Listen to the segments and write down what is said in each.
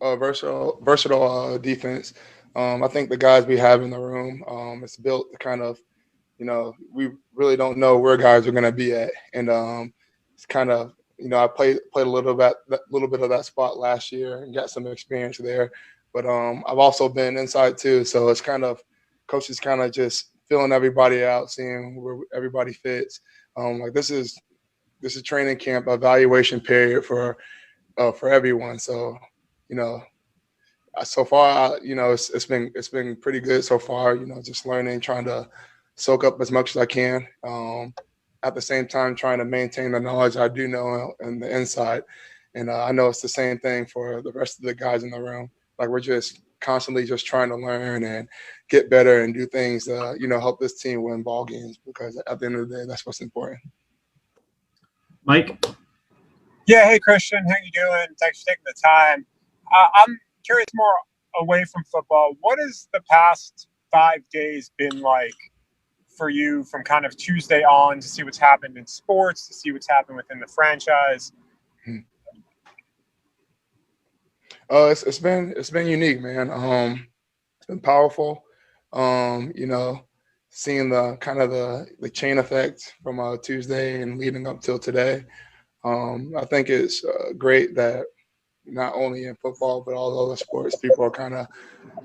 versatile defense. I think the guys we have in the room, it's built to kind of, we really don't know where guys are going to be at, and it's kind of, I played a little bit of that spot last year and got some experience there, but I've also been inside too, so it's kind of coaches kind of just filling everybody out, seeing where everybody fits. Like this is training camp evaluation period for everyone. So, you know, so far, it's been pretty good so far. Just learning, trying to soak up as much as I can. At the same time, trying to maintain the knowledge I do know in the inside. And I know it's the same thing for the rest of the guys in the room. Like we're just constantly just trying to learn and get better and do things, help this team win ball games, because at the end of the day, that's what's important. Mike? Yeah, hey, Christian. How you doing? Thanks for taking the time. I'm curious more away from football. What has the past 5 days been like for you from kind of Tuesday on, to see what's happened in sports, to see what's happened within the franchise? It's been unique, man. It's been powerful. Seeing the kind of the chain effect from Tuesday and leading up till today. I think it's great that not only in football but all other sports, people are kind of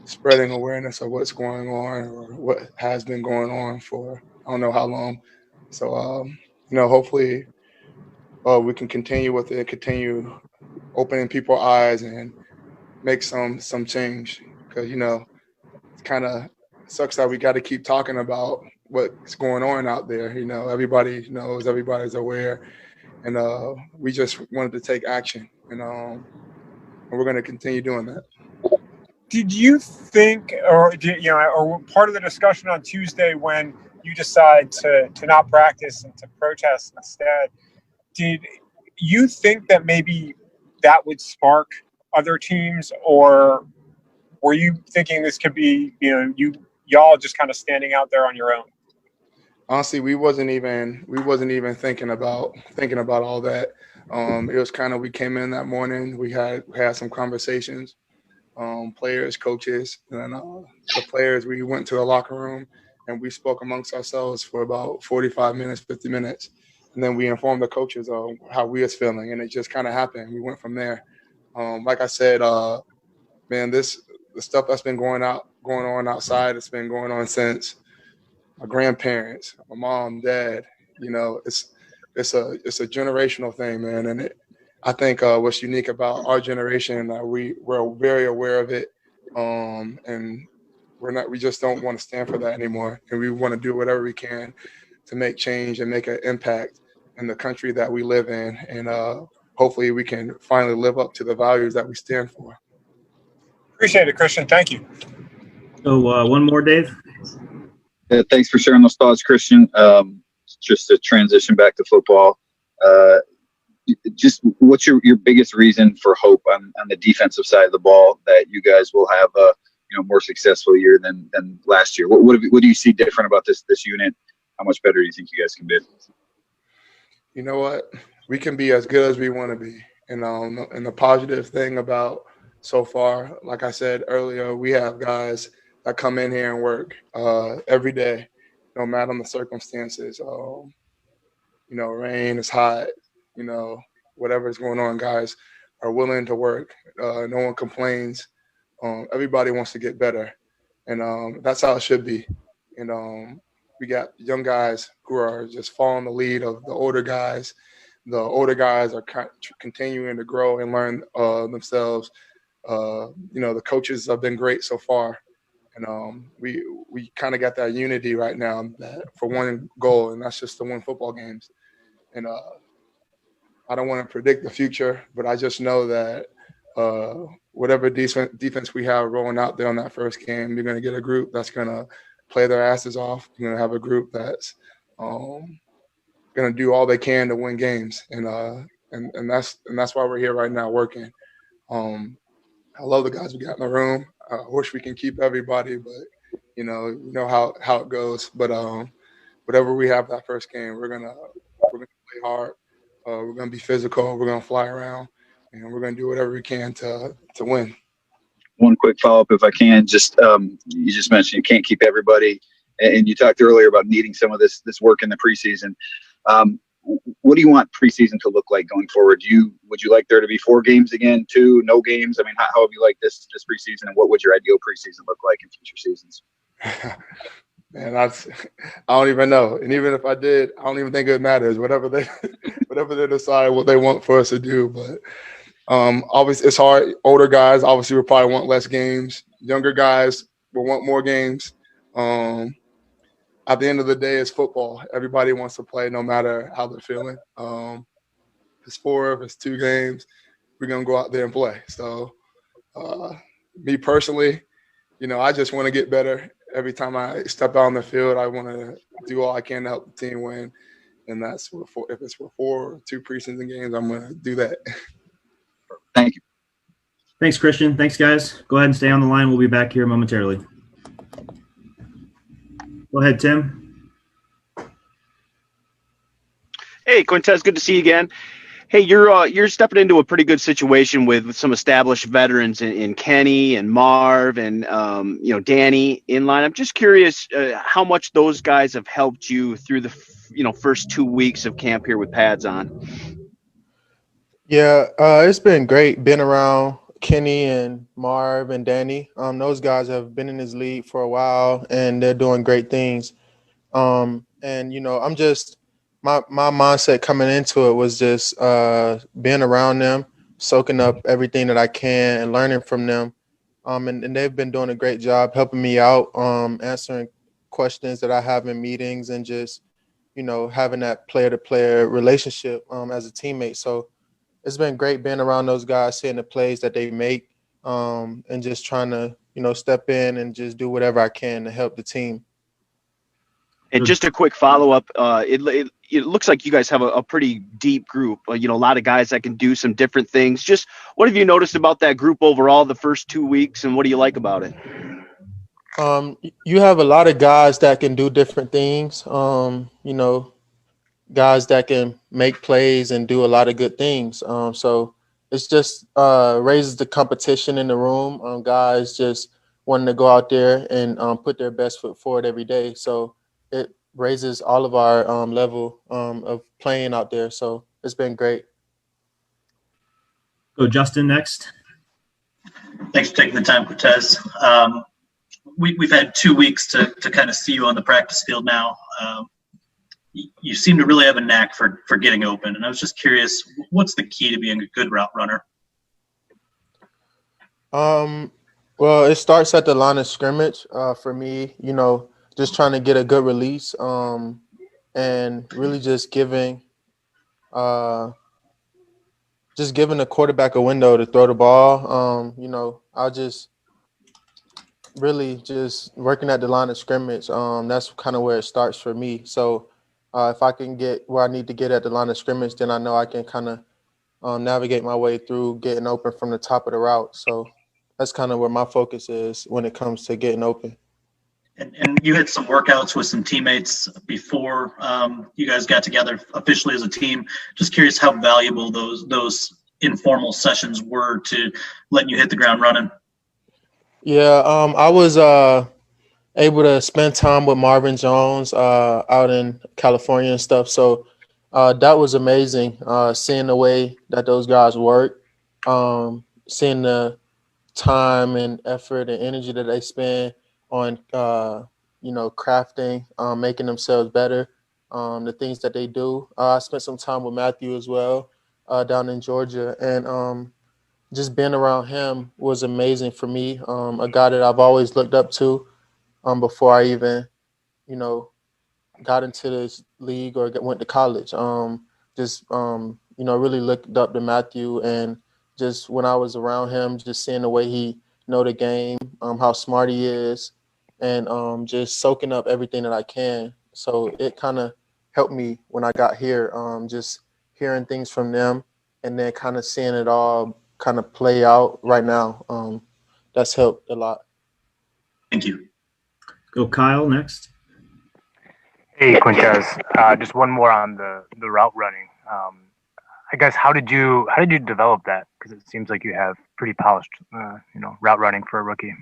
spreading awareness of what's going on or what has been going on for I don't know how long. So hopefully we can continue with it, continue opening people's eyes and make some change, because it kind of sucks that we got to keep talking about what's going on out there. Everybody knows, everybody's aware, and we just wanted to take action, and we're going to continue doing that. Did you think, or part of the discussion on Tuesday when you decide to not practice and to protest instead, did you think that maybe that would spark other teams, or were you thinking this could be, y'all just kind of standing out there on your own? Honestly, we wasn't even thinking about all that. It was kind of, we came in that morning, we had some conversations, players, coaches, and the players. We went to the locker room and we spoke amongst ourselves for about 45 minutes, 50 minutes, and then we informed the coaches of how we was feeling, and it just kind of happened. We went from there. Like I said, man, the stuff that's been going on outside, it's been going on since my grandparents, my mom, dad. It's a generational thing, man. And I think what's unique about our generation, we're very aware of it, and we just don't want to stand for that anymore. And we want to do whatever we can to make change and make an impact in the country that we live in. And hopefully we can finally live up to the values that we stand for. Appreciate it, Christian. Thank you. So one more, Dave. Thanks for sharing those thoughts, Christian. Just to transition back to football, just what's your biggest reason for hope on the defensive side of the ball that you guys will have a more successful year than last year? What do you see different about this unit? How much better do you think you guys can be? You know what? We can be as good as we want to be. And the positive thing about so far, like I said earlier, we have guys that come in here and work every day, no matter the circumstances. Rain is hot, whatever is going on, guys are willing to work. No one complains. Everybody wants to get better, and that's how it should be. And we got young guys who are just following the lead of the older guys. The older guys are continuing to grow and learn themselves. The coaches have been great so far. And we kind of got that unity right now for one goal, and that's just to win football games. And I don't want to predict the future, but I just know that whatever defense we have rolling out there on that first game, you're going to get a group that's going to play their asses off. You're going to have a group that's going to do all they can to win games, and that's why we're here right now working. I love the guys we got in the room. I wish we can keep everybody, but you know how it goes. But whatever we have that first game, we're gonna play hard. We're gonna be physical. We're gonna fly around. and we're going to do whatever we can to win. One quick follow-up, if I can. Just you just mentioned you can't keep everybody, and you talked earlier about needing some of this work in the preseason. What do you want preseason to look like going forward? Would you like there to be 4 games again, 2, no games? I mean, how have you liked this preseason, and what would your ideal preseason look like in future seasons? Man, I don't even know. And even if I did, I don't even think it matters. Whatever they decide what they want for us to do. But obviously, it's hard. Older guys obviously will probably want less games. Younger guys will want more games. At the end of the day, it's football. Everybody wants to play no matter how they're feeling. If it's 4, if it's 2 games, we're going to go out there and play. So me personally, I just want to get better. Every time I step out on the field, I want to do all I can to help the team win. And that's if it's for 4 or 2 preseason games, I'm going to do that. Thank you. Thanks, Christian. Thanks, guys. Go ahead and stay on the line. We'll be back here momentarily. Go ahead, Tim. Hey, Quintez, good to see you again. Hey, you're stepping into a pretty good situation with some established veterans in Kenny and Marv and Danny in line. I'm just curious how much those guys have helped you through the first 2 weeks of camp here with pads on. Yeah, it's been great being around Kenny and Marv and Danny. Those guys have been in this league for a while, and they're doing great things. I'm just my mindset coming into it was just being around them, soaking up everything that I can and learning from them. And they've been doing a great job helping me out, answering questions that I have in meetings, and just, having that player-to-player relationship as a teammate. So it's been great being around those guys, seeing the plays that they make, and just trying to, step in and just do whatever I can to help the team. And just a quick follow-up, it looks like you guys have a pretty deep group, a lot of guys that can do some different things. Just what have you noticed about that group overall the first 2 weeks, and what do you like about it? You have a lot of guys that can do different things, guys that can make plays and do a lot of good things. So it's just raises the competition in the room. Guys just wanting to go out there and put their best foot forward every day. So it raises all of our level of playing out there. So it's been great. Go Justin next. Thanks for taking the time, Quintez. We've had 2 weeks to kind of see you on the practice field now. You seem to really have a knack for getting open. And I was just curious, what's the key to being a good route runner? Well, it starts at the line of scrimmage for me, just trying to get a good release and really just giving the quarterback a window to throw the ball. I'll just really just working at the line of scrimmage. That's kind of where it starts for me. So if I can get where I need to get at the line of scrimmage, then I know I can kind of navigate my way through getting open from the top of the route. So that's kind of where my focus is when it comes to getting open. And you had some workouts with some teammates before you guys got together officially as a team. Just curious how valuable those informal sessions were to letting you hit the ground running. Yeah, I was able to spend time with Marvin Jones out in California and stuff. So that was amazing, seeing the way that those guys work, seeing the time and effort and energy that they spend on, crafting, making themselves better, the things that they do. I spent some time with Matthew as well down in Georgia, and just being around him was amazing for me, a guy that I've always looked up to before I even, got into this league or went to college. Really looked up to Matthew, and just when I was around him, just seeing the way he know the game, how smart he is, and just soaking up everything that I can. So it kind of helped me when I got here, just hearing things from them and then kind of seeing it all kind of play out right now. That's helped a lot. Thank you. Go Kyle next. Hey, Quintez. Just one more on the route running. I guess how did you develop that? Because it seems like you have pretty polished, route running for a rookie.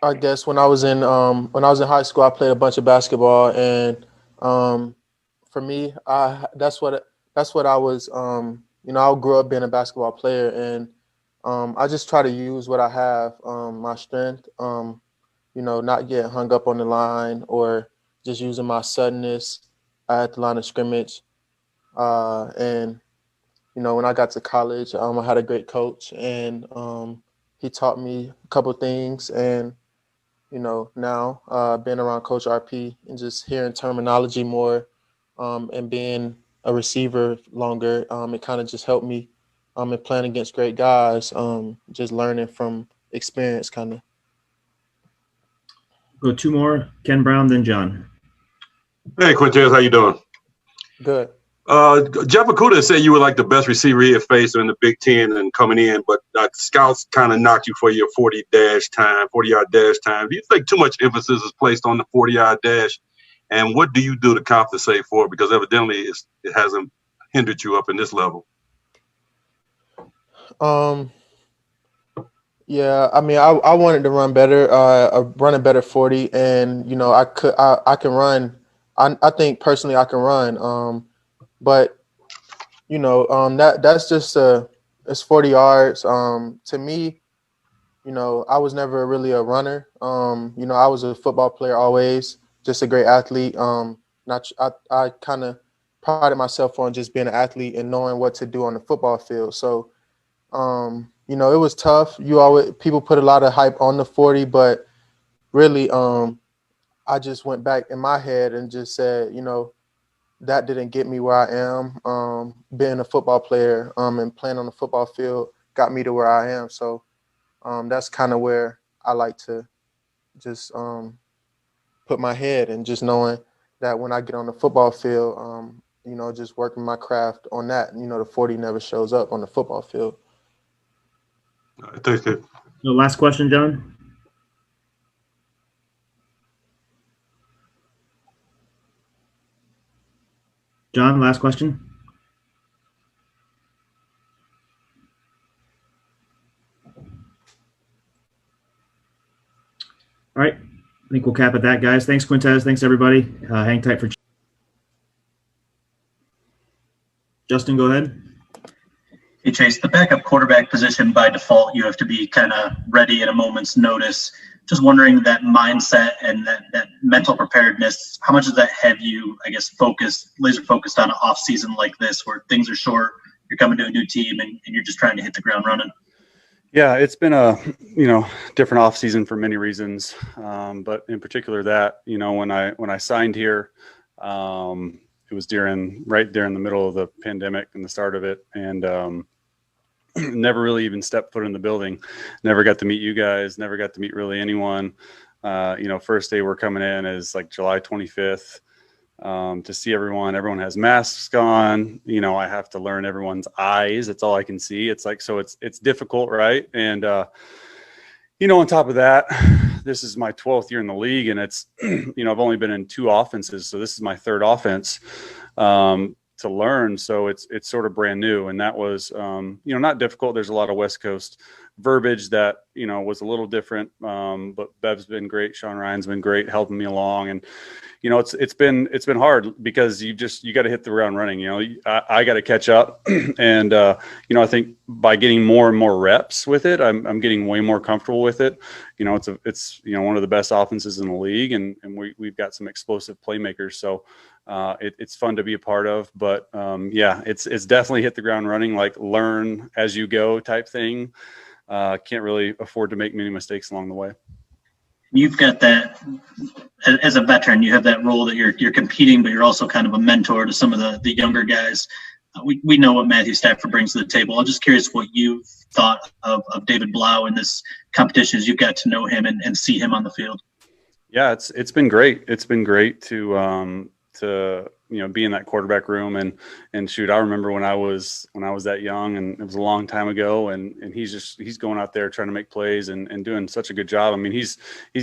I guess when I was in high school, I played a bunch of basketball, and for me, that's what I was. I grew up being a basketball player, and I just try to use what I have, my strength. Not get hung up on the line or just using my suddenness at the line of scrimmage. And when I got to college, I had a great coach, and he taught me a couple things, and now being around Coach RP and just hearing terminology more, and being a receiver longer, it kind of just helped me in playing against great guys, just learning from experience kind of. Go two more, Ken Brown, then John. Hey, Quintez, how you doing? Good. Jeff Okudah said you were like the best receiver he had faced in the Big Ten and coming in, but scouts kind of knocked you for your 40-yard dash time. Do you think too much emphasis is placed on the 40-yard dash? And what do you do to compensate for it? Because evidently it hasn't hindered you up in this level. Yeah, I mean, I wanted to run better, run a better 40, and I can run. I think personally I can run. But that's just it's 40 yards. To me, I was never really a runner. I was a football player always, just a great athlete. I kind of prided myself on just being an athlete and knowing what to do on the football field. So, it was tough. People put a lot of hype on the 40, but really, I just went back in my head and just said, that didn't get me where I am. Being a football player and playing on the football field got me to where I am. So that's kind of where I like to just put my head, and just knowing that when I get on the football field, just working my craft on that. The 40 never shows up on the football field. Thank you. So last question, John. John, last question. All right. I think we'll cap at that, guys. Thanks, Quintez. Thanks, everybody. Hang tight for Justin. Go ahead. Hey, Chase, the backup quarterback position, by default, you have to be kind of ready at a moment's notice. Just wondering that mindset and that mental preparedness, how much does that have you, I guess, laser focused on an off season like this where things are short, you're coming to a new team and you're just trying to hit the ground running? Yeah, it's been a, different off season for many reasons. But in particular that, when I signed here, it was right there in the middle of the pandemic and the start of it. And, never really even stepped foot in the building, never got to meet you guys, never got to meet really anyone. First day we're coming in is like July 25th, to see everyone has masks on, I have to learn everyone's eyes. It's all I can see. It's like, so it's difficult. Right. And, on top of that, this is my 12th year in the league, and it's, I've only been in 2 offenses. So this is my 3rd offense, to learn. So it's sort of brand new. And that was, not difficult. There's a lot of West Coast verbiage that, was a little different. But Bev's been great. Sean Ryan's been great helping me along. And, it's been hard because you got to hit the ground running. I got to catch up. And, I think by getting more and more reps with it, I'm getting way more comfortable with it. It's one of the best offenses in the league, and we've got some explosive playmakers. So, it's fun to be a part of, but it's definitely hit the ground running, like learn as you go type thing. Can't really afford to make many mistakes along the way. You've got that as a veteran, you have that role that you're competing, but you're also kind of a mentor to some of the younger guys. We know what Matthew Stafford brings to the table. I'm just curious what you've thought of David Blau in this competition as you got to know him and see him on the field. Yeah, it's been great. It's been great to be in that quarterback room and shoot. I remember when I was that young, and it was a long time ago, and he's going out there trying to make plays and doing such a good job. I mean, he's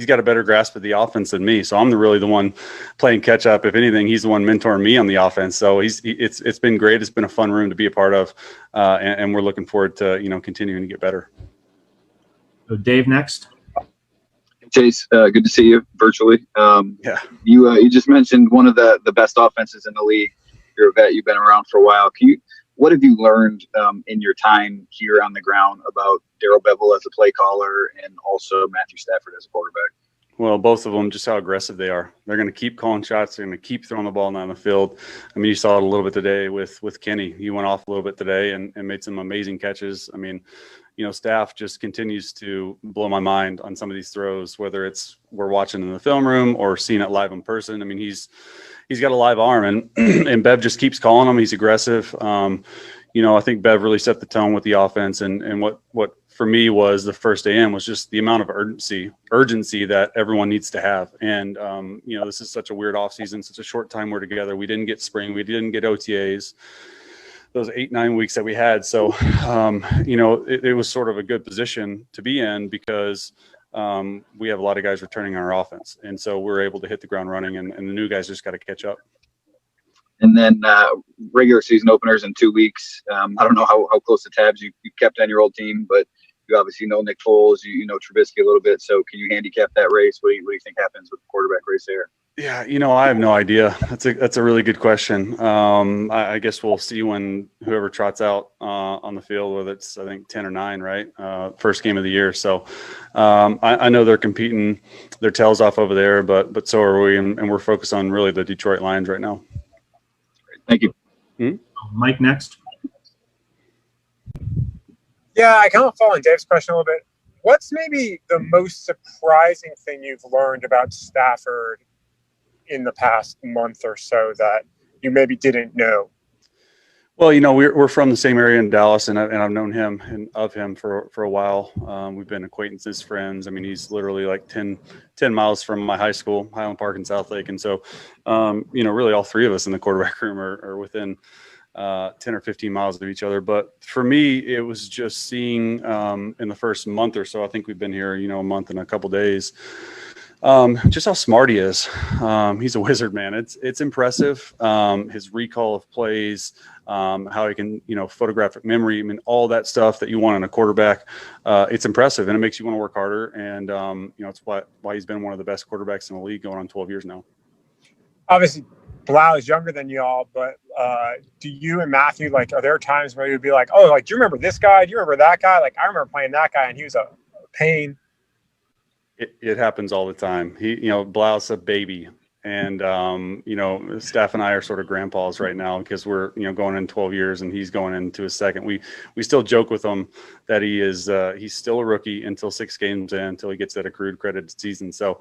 got a better grasp of the offense than me. So I'm really the one playing catch up. If anything, he's the one mentoring me on the offense. So it's been great. It's been a fun room to be a part of. And we're looking forward to, continuing to get better. So Dave next. Chase, good to see you virtually. Yeah. You just mentioned one of the best offenses in the league. You're a vet. You've been around for a while. What have you learned in your time here on the ground about Darrell Bevell as a play caller and also Matthew Stafford as a quarterback? Well, both of them, just how aggressive they are. They're going to keep calling shots. They're going to keep throwing the ball down the field. I mean, you saw it a little bit today with Kenny. He went off a little bit today and made some amazing catches. I mean, Staff just continues to blow my mind on some of these throws, whether it's we're watching in the film room or seeing it live in person. I mean, he's got a live arm, and Bev just keeps calling him. He's aggressive. I think Bev really set the tone with the offense, and what for me was the first day in was just the amount of urgency that everyone needs to have. And, this is such a weird offseason, such a short time we're together. We didn't get spring. We didn't get OTAs, those 8-9 weeks that we had. So, it was sort of a good position to be in because we have a lot of guys returning on our offense. And so we're able to hit the ground running, and the new guys just got to catch up. And then regular season openers in 2 weeks. I don't know how close to tabs you kept on your old team, but you obviously know Nick Foles, you know Trubisky a little bit. So can you handicap that race? What do you think happens with the quarterback race there? Yeah, I have no idea. That's a really good question. I guess we'll see when whoever trots out on the field, whether it's, I think, 10 or 9, right? First game of the year. So I know they're competing their tails off over there, but so are we, and we're focused on really the Detroit Lions right now. Thank you. Mm-hmm. Mike next. Yeah, I kind of follow on Dave's question a little bit. What's maybe the most surprising thing you've learned about Stafford in the past month or so that you maybe didn't know? Well, we're from the same area in Dallas, and I've known him and of him for a while. We've been acquaintances, friends. I mean, he's literally like 10 miles from my high school, Highland Park in Southlake. And so, really all three of us in the quarterback room are within 10 or 15 miles of each other. But for me, it was just seeing in the first month or so, I think we've been here, a month and a couple days, just how smart he is. He's a wizard, man. It's impressive. His recall of plays, how he can, photographic memory. I mean, all that stuff that you want in a quarterback. It's impressive, and it makes you want to work harder. And, it's why he's been one of the best quarterbacks in the league going on 12 years now. Obviously, Blau is younger than y'all, but do you and Matthew, are there times where you'd be like, oh, do you remember this guy? Do you remember that guy? I remember playing that guy, and he was a pain. It happens all the time. Blau's a baby, and Steph and I are sort of grandpas right now because we're going in 12 years and he's going into his second. We still joke with him that he's still a rookie until 6 games in, until he gets that accrued credit season. So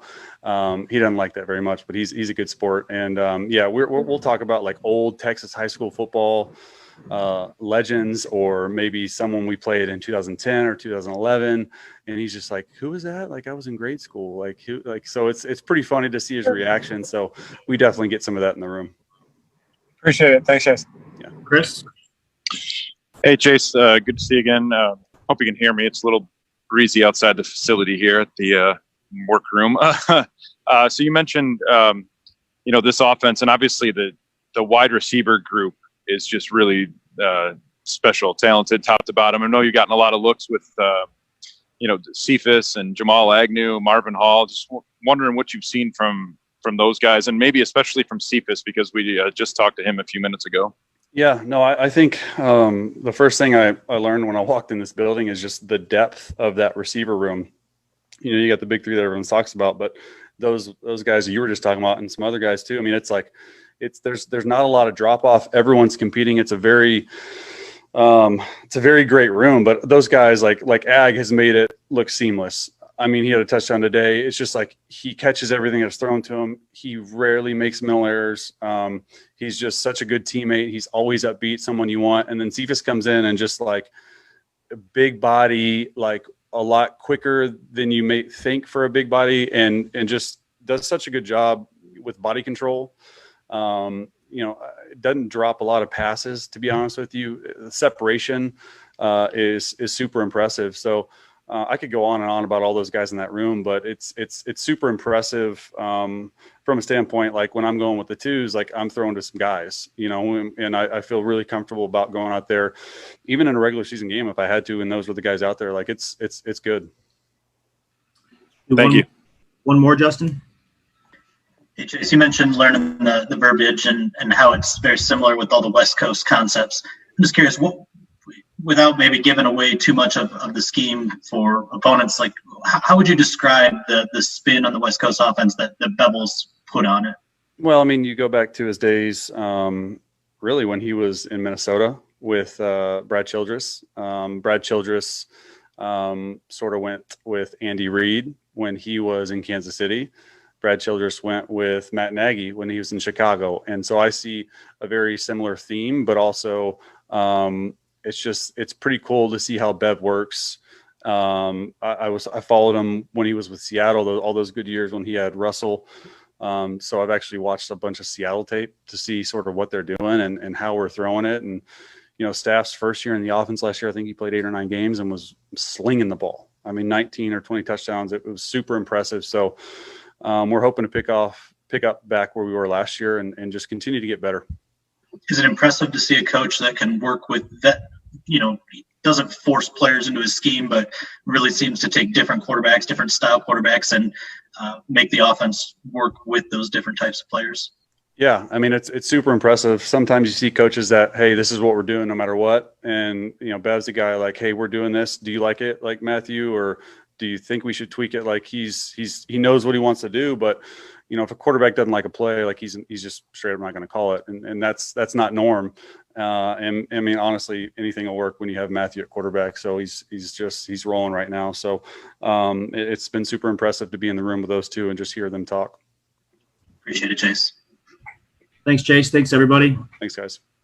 he doesn't like that very much, but he's a good sport. And we'll talk about old Texas high school football legends, or maybe someone we played in 2010 or 2011, and he's just like, who is that? I was in grade school. So it's pretty funny to see his reaction. So we definitely get some of that in the room. Appreciate it. Thanks, Chase. Yeah. Chris. Hey, Chase. Good to see you again. Hope you can hear me. It's a little breezy outside the facility here at the workroom. So you mentioned this offense, and obviously the wide receiver group is just really special, talented, top to bottom. I know you've gotten a lot of looks with, Cephus and Jamal Agnew, Marvin Hall. Just wondering what you've seen from those guys, and maybe especially from Cephus, because we just talked to him a few minutes ago. Yeah, no, I think the first thing I learned when I walked in this building is just the depth of that receiver room. You got the big three that everyone talks about, but those guys that you were just talking about, and some other guys too. I mean, there's not a lot of drop off. Everyone's competing. It's a very great room, but those guys like Ag has made it look seamless. I mean, he had a touchdown today. It's just he catches everything that's thrown to him. He rarely makes mental errors. He's just such a good teammate. He's always upbeat, someone you want. And then Cephus comes in and just a big body, a lot quicker than you may think for a big body, and just does such a good job with body control. it doesn't drop a lot of passes, to be honest with you. The separation is super impressive. So I could go on and on about all those guys in that room, but it's super impressive from a standpoint, like when I'm going with the twos, like I'm throwing to some guys, and I feel really comfortable about going out there, even in a regular season game if I had to, and those were the guys out there. Like it's good. Thank you. One more, Justin. Hey, Chase, you mentioned learning the verbiage and how it's very similar with all the West Coast concepts. I'm just curious, without maybe giving away too much of the scheme for opponents, like how would you describe the spin on the West Coast offense that Bevel's put on it? Well, I mean, you go back to his days, really when he was in Minnesota with Brad Childress. Brad Childress sort of went with Andy Reid when he was in Kansas City. Brad Childress went with Matt Nagy when he was in Chicago. And so I see a very similar theme, but also it's pretty cool to see how Bev works. I followed him when he was with Seattle, all those good years when he had Russell. So I've actually watched a bunch of Seattle tape to see sort of what they're doing and how we're throwing it. And, Staff's first year in the offense last year, I think he played 8 or 9 games and was slinging the ball. I mean, 19 or 20 touchdowns. It was super impressive. So we're hoping to pick up back where we were last year and just continue to get better. Is it impressive to see a coach that can work with that, doesn't force players into his scheme, but really seems to take different quarterbacks, different style quarterbacks, and make the offense work with those different types of players? Yeah, I mean, it's super impressive. Sometimes you see coaches that, hey, this is what we're doing no matter what. And, Bev's a guy like, hey, we're doing this. Do you like it like Matthew? Or do you think we should tweak it? Like he knows what he wants to do, but if a quarterback doesn't like a play, like he's just straight up not going to call it. And that's not norm. And I mean, honestly, anything will work when you have Matthew at quarterback. So he's rolling right now. So it's been super impressive to be in the room with those two and just hear them talk. Appreciate it, Chase. Thanks, Chase. Thanks, everybody. Thanks, guys.